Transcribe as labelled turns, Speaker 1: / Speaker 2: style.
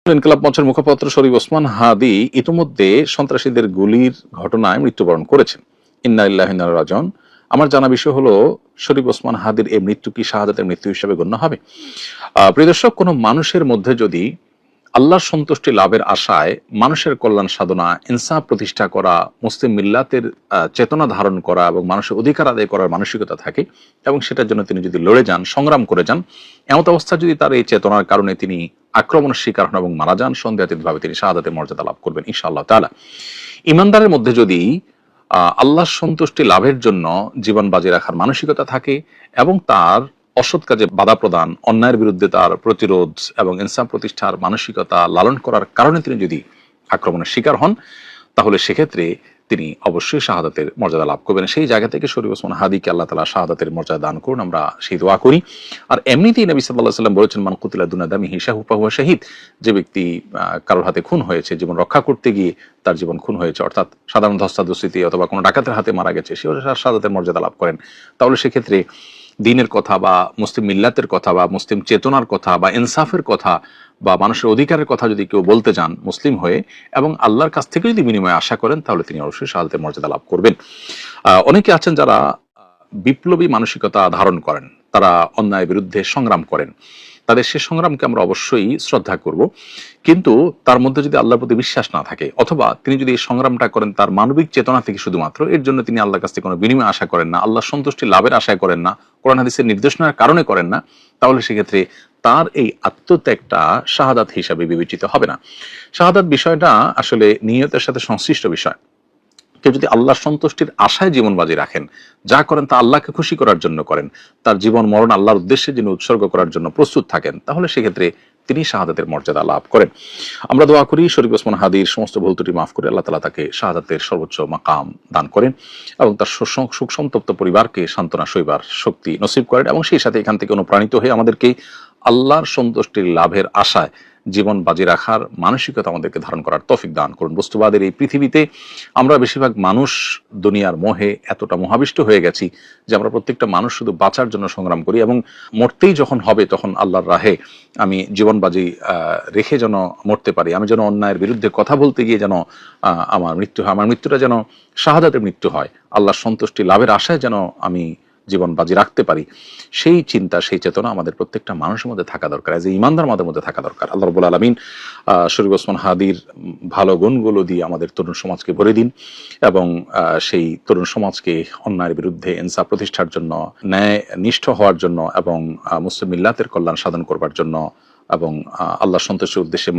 Speaker 1: ইনকিলাব মঞ্চের মুখপাত্র শরীফ ওসমান হাদি ইতিমধ্যে সন্ত্রাসীদের গুলির ঘটনায় মৃত্যুবরণ করেছেন। ইন্না লিল্লাহি ওয়া ইন্না ইলাইহি রাজিউন। আমার জানা বিষয় হলো, শরীফ ওসমান হাদির এই মৃত্যু কি শাহাদাতের মৃত্যু হিসেবে গণ্য হবে? প্রিয় দর্শক, কোনো মানুষের মধ্যে যদি আল্লাহর সন্তুষ্টি লাভের আশায় মানুষের কল্যাণ সাধনা, ইনসাফ প্রতিষ্ঠা করা, মুসলিম মিল্লাতের চেতনা ধারণ করা এবং মানুষের অধিকার আদায় করার মানসিকতা থাকে এবং সেটার জন্য তিনি যদি লড়ে যান, সংগ্রাম করে যান, এমত অবস্থা যদি তার এই চেতনার কারণে তিনি আক্রমণের শিকার হন এবং মারা যান, সন্দেহাতীতভাবে তিনি শাহাদাতের মর্যাদা লাভ করবেন ইনশাআল্লাহ তাআলা। ইমানদারের মধ্যে যদি আল্লাহর সন্তুষ্টি লাভের জন্য জীবন বাজি রাখার মানসিকতা থাকে এবং তার অসৎ কাজে বাধা প্রদান, অন্যায়ের বিরুদ্ধে তার প্রতিরোধ এবং ইনসাফ প্রতিষ্ঠার মানসিকতা লালন করার কারণে তিনি যদি আক্রমণের শিকার হন, তাহলে সেক্ষেত্রে তিনি অবশ্যই শাহাদাতের মর্যাদা লাভ করবেন। সেই জায়গা থেকে শরীফ ওসমান হাদিকে আল্লাহ তাআলা শাহাদাতের মর্যাদা দান করুন, আমরা সেই দোয়া করি। আর এমনিতেই নবী সাল্লাল্লাহু আলাইহি ওয়াসাল্লাম বলেছেন, মান কুতিলা দুনা দামিহি ফাহুয়া শাহীদ। যে ব্যক্তি কারোর হাতে খুন হয়েছে, জীবন রক্ষা করতে গিয়ে তার জীবন খুন হয়েছে, অর্থাৎ সাধারণ ধস্তাধস্তিতে অথবা কোনো ডাকাতের হাতে মারা গেছে, সেও শাহাদাতের মর্যাদা লাভ করেন। তাহলে সেক্ষেত্রে দ্বীনের কথা বা মুসলিম মিল্লাতের কথা বা মুসলিম চেতনার কথা বা ইনসাফের কথা বা মানুষের অধিকারের কথা যদি কেউ বলতে যান মুসলিম হয়ে এবং আল্লাহর কাছ থেকে যদি বিনিময় আশা করেন, তাহলে তিনি অবশ্যই শাহাদাতের মর্যাদা লাভ করবেন। অনেকে আছেন যারা বিপ্লবী মানসিকতা ধারণ করেন, তারা অন্যায়ের বিরুদ্ধে সংগ্রাম করেন, তাদের সে সংগ্রামকে আমরা অবশ্যই শ্রদ্ধা করব, কিন্তু তার মধ্যে যদি আল্লাহর প্রতি বিশ্বাস না থাকে অথবা তিনি যদি এই সংগ্রামটা করেন তার মানবিক চেতনা থেকে শুধুমাত্র, এর জন্য তিনি আল্লাহর কাছ থেকে কোনো বিনিময় আশা করেন না, আল্লাহর সন্তুষ্টি লাভের আশায় করেন না, কোরআন হাদিসের নির্দেশনার কারণে করেন না, তাহলে সেক্ষেত্রে তার এই আত্মত্যাগটা শাহাদাত হিসাবে বিবেচিত হবে না। শাহাদাত বিষয়টা আসলে নিয়তের সাথে সংশ্লিষ্ট বিষয়। কেউ যদি আল্লাহর সন্তুষ্টির আশায় জীবন বাজি রাখেন, যা করেন তা আল্লাহকে খুশি করার জন্য করেন, তার জীবন মরণ আল্লাহর উদ্দেশ্যে যিনি উৎসর্গ করার জন্য প্রস্তুত থাকেন, তাহলে সেক্ষেত্রে তিনি শাহাদাতের মর্যাদা লাভ করেন। আমরা দোয়া করি শরীফ ওসমান হাদির সমস্ত ভুল ত্রুটি মাফ করে আল্লাহ তাআলা তাকে শাহাদাতের সর্বোচ্চ মাকাম দান করেন এবং তার সুখ সন্তপ্ত পরিবারকে সান্ত্বনা সইবার শক্তি নসিব করেন এবং সেই সাথে এখান থেকে অনুপ্রাণিত হয়ে আমাদেরকে আল্লাহর সন্তুষ্টির লাভের আশায় জীবন বাজি রাখার মানসিকতা আমাদেরকে ধারণ করার তৌফিক দান করুন। বস্তুবাদের এই পৃথিবীতে আমরা বেশিরভাগ মানুষ দুনিয়ার মোহে এতটা মোহাবিষ্ট হয়ে গেছি যে আমরা প্রত্যেকটা মানুষ শুধু বাঁচার জন্য সংগ্রাম করি এবং মরতেই যখন হবে তখন আল্লাহর রাহে আমি জীবন বাজি রেখে যেন মরতে পারি, আমি যেন অন্যায়ের বিরুদ্ধে কথা বলতে গিয়ে যেন আমার মৃত্যু হয়, আমার মৃত্যুটা যেন শাহাদাতের মৃত্যু হয়, আল্লাহর সন্তুষ্টি লাভের আশায় যেন আমি জীবন বাজি রাখতে পারি, সেই চিন্তা, সেই চেতনা আমাদের প্রত্যেকটা মানুষের মধ্যে থাকা দরকার, এজ এ ইমানদার আমাদের মধ্যে থাকা দরকার। আল্লাহ রাব্বুল আলামিন শরীফ ওসমান হাদির ভালো গুণগুলো দিয়ে আমাদের তরুণ সমাজকে ভরে দিন এবং সেই তরুণ সমাজকে অন্যায়ের বিরুদ্ধে ইনসাফ প্রতিষ্ঠার জন্য, ন্যায় নিষ্ঠ হওয়ার জন্য এবং মুসলিম মিল্লাতের কল্যাণ সাধন করবার জন্য এবং আল্লাহ সন্তুষ্টির উদ্দেশ্যে